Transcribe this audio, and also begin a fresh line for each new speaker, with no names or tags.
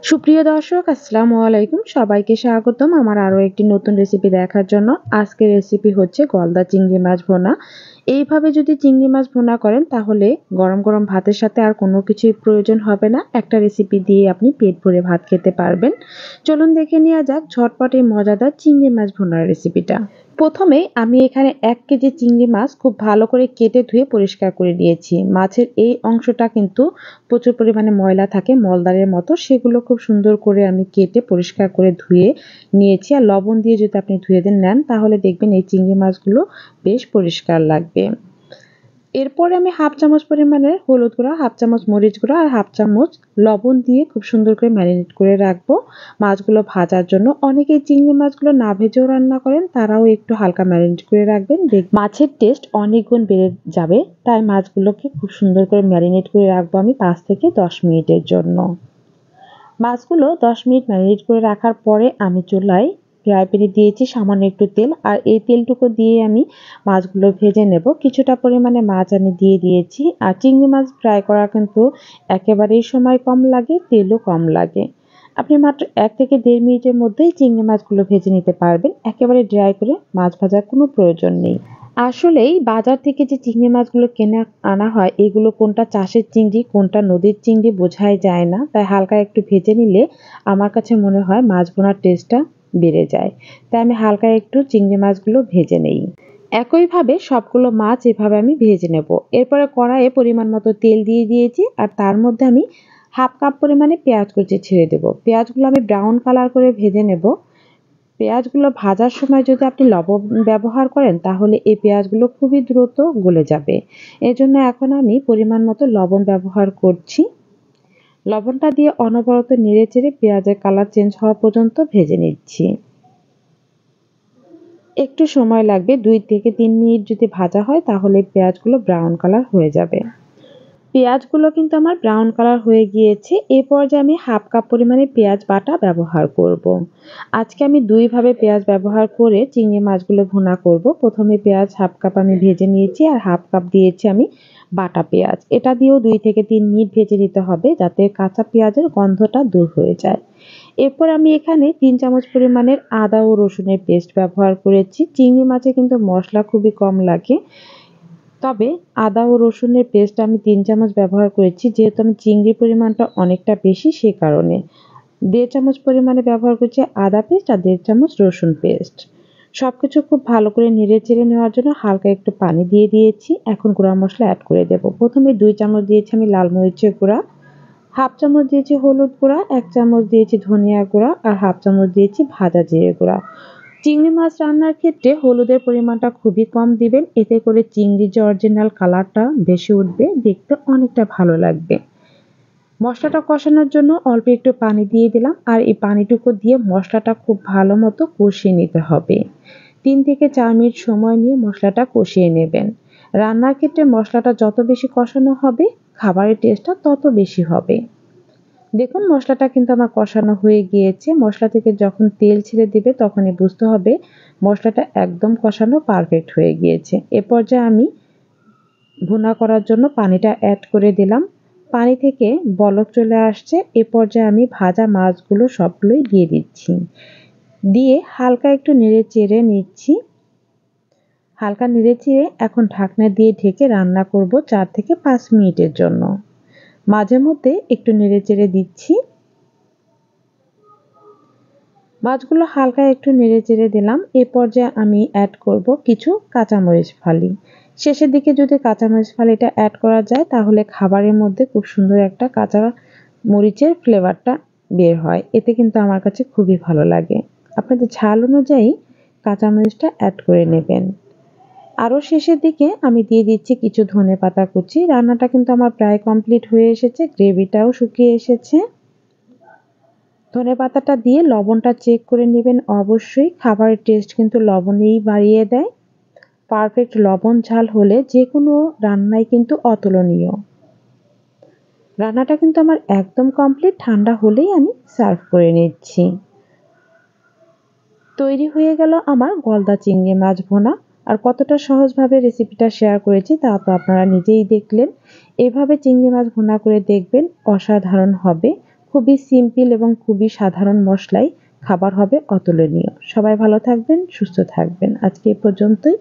সুপ্রিয় দর্শক, আসসালামু আলাইকুম। সবাইকে স্বাগতম আমার আরও একটি নতুন রেসিপি দেখার জন্য। আজকের রেসিপি হচ্ছে গলদা চিংড়ি মাছ ভুনা। এইভাবে যদি চিংড়ি মাছ ভুনা করেন তাহলে গরম গরম ভাতের সাথে আর কোনো কিছুই প্রয়োজন হবে না। একটা রেসিপি দিয়ে আপনি পেট ভরে ভাত খেতে পারবেন। চলুন দেখে নেওয়া যাক ঝটপট এই মজাদার চিংড়ি মাছ ভুনার রেসিপিটা। প্রথমে আমি এখানে ১ কেজি চিংড়ি মাছ খুব ভালো করে কেটে ধুয়ে পরিষ্কার করে নিয়েছি। মাছের এই অংশটা কিন্তু প্রচুর পরিমাণে ময়লা থাকে মলদ্বারের মতো, সেগুলো খুব সুন্দর করে আমি কেটে পরিষ্কার করে ধুয়ে নিয়েছি। আর লবণ দিয়ে যদি আপনি ধুয়ে নেন তাহলে দেখবেন এই চিংড়ি মাছগুলো বেশ পরিষ্কার লাগবে। এরপরে আমি হাফ চামচ পরিমাণের হলুদ গুঁড়া, হাফ চামচ মরিচ গুঁড়া আর হাফ চামচ লবণ দিয়ে খুব সুন্দর করে ম্যারিনেট করে রাখবো মাছগুলো ভাজার জন্য। অনেকেই চিংড়ি মাছগুলো না ভেজেও রান্না করেন, তারাও একটু হালকা ম্যারিনেট করে রাখবেন, মাছের টেস্ট অনেক গুণ বেড়ে যাবে। তাই মাছগুলোকে খুব সুন্দর করে ম্যারিনেট করে রাখবো আমি 5 থেকে 10 মিনিটের জন্য। মাছগুলো 10 মিনিট ম্যারিনেট করে রাখার পরে আমি চুলায় ফ্রাই প্যানে দিয়েছি সামান্য একটু তেল, আর এই তেলটুকু দিয়ে আমি মাছগুলো ভেজে নেব। কিছুটা পরিমাণে মাছ আমি দিয়ে দিয়েছি। আর চিংড়ি মাছ ফ্রাই করা কিন্তু একেবারেই সময় কম লাগে, তেলও কম লাগে। আপনি মাত্র 1 থেকে 1.5 মিনিটের মধ্যেই চিংড়ি মাছগুলো ভেজে নিতে পারবেন। একেবারে ড্রাই করে মাছ ভাজার কোনো প্রয়োজন নেই। আসলেই বাজার থেকে যে চিংড়ি মাছগুলো কিনে আনা হয় এগুলো কোনটা চাষের চিংড়ি কোনটা নদীর চিংড়ি বোঝাই যায় না। তাই হালকা একটু ভেজে নিলে আমার কাছে মনে হয় মাছ ভুনার টেস্টটা বেড়ে যায়। তাই আমি হালকা একটু চিংড়ি মাছগুলো ভেজে নেই। একইভাবে সবগুলো মাছ এভাবে আমি ভেজে নেব। এরপরে কড়াইয়ে পরিমাণ মতো তেল দিয়ে দিয়েছি, আর তার মধ্যে আমি হাফ কাপ পরিমাণে পেঁয়াজ কুচি ছেড়ে দেব। পেঁয়াজগুলো আমি ব্রাউন কালার করে ভেজে নেব। পেঁয়াজগুলো ভাজার সময় যদি আপনি লবণ ব্যবহার করেন তাহলে এই পেঁয়াজগুলো খুবই দ্রুত গলে যাবে। এজন্য এখন আমি পরিমাণ মতো লবণ ব্যবহার করছি। লবণটা দিয়ে অনবরত নেড়েচেড়ে পেঁয়াজের কালার চেঞ্জ হওয়া পর্যন্ত ভেজে নিচ্ছি। একটু সময় লাগবে, 2 থেকে 3 মিনিট যদি ভাজা হয় তাহলে পেঁয়াজগুলো ব্রাউন কালার হয়ে যাবে। পেঁয়াজগুলো কিন্তু আমার ব্রাউন কালার হয়ে গিয়েছে। এই পর্যায়ে আমি হাফ কাপ পরিমাণে পেঁয়াজ বাটা ব্যবহার করব। আজকে আমি 2 ভাবে পেঁয়াজ ব্যবহার করে চিংড়ি মাছগুলো ভুনা করব। প্রথমে পেঁয়াজ হাফ কাপ আমি ভেজে নিয়েছি, আর হাফ কাপ দিয়েছি আমি বাটা পেঁয়াজ। এটা দিয়েও 2 থেকে 3 মিনিট ভেজে নিতে হবে যাতে কাঁচা পেঁয়াজের গন্ধটা দূর হয়ে যায়। এরপর আমি এখানে 3 চামচ পরিমাণের আদা ও রসুনের পেস্ট ব্যবহার করেছি। চিংড়ি মাছে কিন্তু মশলা খুবই কম লাগে। তবে আদা ও রসুনের পেস্ট আমি 3 চামচ ব্যবহার করেছি, যেহেতু আমি চিংড়ির পরিমাণটা অনেকটা বেশি সে কারণে। 1.5 চামচ পরিমাণে ব্যবহার করছি আদা পেস্ট আর 1.5 চামচ রসুন পেস্ট। সবকিছু খুব ভালো করে নেড়ে চেড়ে নেওয়ার জন্য হালকা একটু পানি দিয়ে দিয়েছি। এখন গুঁড়া মশলা অ্যাড করে দেব। প্রথমে 2 চামচ দিয়েছি আমি লাল মরিচের গুঁড়া, হাফ চামচ দিয়েছি হলুদ গুঁড়া, 1 চামচ দিয়েছি ধনিয়া গুঁড়া আর হাফ চামচ দিয়েছি ভাজা জিরে গুঁড়া। চিংড়ি মাছ রান্নার ক্ষেত্রে হলুদের পরিমাণটা খুবই কম দিবেন, এতে করে চিংড়ির যে অরিজিনাল কালারটা বেশি উঠবে, দেখতে অনেকটা ভালো লাগবে। মশলাটা কষানোর জন্য অল্প একটু পানি দিয়ে দিলাম, আর এই পানিটুকু দিয়ে মশলাটা খুব ভালো মতো কষিয়ে নিতে হবে। 3 থেকে 4 মিনিট সময় নিয়ে মশলাটা কষিয়ে নেবেন। রান্নার ক্ষেত্রে মশলাটা যত বেশি কষানো হবে খাবারের টেস্টটা তত বেশি হবে। দেখুন মশলাটা কিন্তু আমার কষানো হয়ে গিয়েছে। মশলা থেকে যখন তেল ছেড়ে দিবে তখনই বুঝতে হবে মশলাটা একদম কষানো পারফেক্ট হয়ে গিয়েছে। এ পর্যায়ে আমি ভুনা করার জন্য পানিটা অ্যাড করে দিলাম। পানি থেকে বলক চলে আসছে। এ পর্যায়ে আমি ভাজা মাছগুলো সবগুলোই দিয়ে দিচ্ছি। দিয়ে হালকা একটু নেড়ে চেড়ে নিচ্ছি। হালকা নেড়ে চেড়ে এখন ঢাকনা দিয়ে ঢেকে রান্না করব 4 থেকে 5 মিনিটের জন্য। মাঝে মধ্যে একটু নেড়ে চেড়ে দিচ্ছি। মাছগুলো হালকা একটু নেড়ে চেড়ে দিলাম। এ পর্যায়ে আমি অ্যাড করব কিছু কাঁচামরিচ ফালি। শেষের দিকে যদি কাঁচামরিচ ফালিটা অ্যাড করা যায় তাহলে খাবারের মধ্যে খুব সুন্দর একটা কাঁচা মরিচের ফ্লেভারটা বের হয়। এতে কিন্তু আমার কাছে খুবই ভালো লাগে। আপনাদের ঝাল অনুযায়ী কাঁচামরিচটা অ্যাড করে নেবেন। আরও শেষের দিকে আমি দিয়ে দিচ্ছি কিছু ধনেপাতা কুচি। রান্নাটা কিন্তু আমার প্রায় কমপ্লিট হয়ে এসেছে, গ্রেভিটাও শুকিয়ে এসেছে। ধনেপাতাটা দিয়ে লবণটা চেক করে নেবেন অবশ্যই। খাবারের টেস্ট কিন্তু লবণেই বাড়িয়ে দেয়। পারফেক্ট লবণ ঝাল হলে যে কোনো রান্নাই কিন্তু অতুলনীয়। রান্নাটা কিন্তু আমার একদম কমপ্লিট, ঠান্ডা হলেই আমি সার্ভ করে নিচ্ছি। তৈরি হয়ে গেল আমার গলদা চিংড়ি মাছ ভুনা। আর কতটা সহজভাবে রেসিপিটা শেয়ার করেছি তা তো আপনারা নিজেই দেখলেন। এভাবে চিংড়ি মাছ ভুনা করে দেখবেন, অসাধারণ হবে। খুবই সিম্পল এবং খুবই সাধারণ মশলায় খাবার হবে অতুলনীয়। সবাই ভালো থাকবেন, সুস্থ থাকবেন। আজকে এ পর্যন্তই।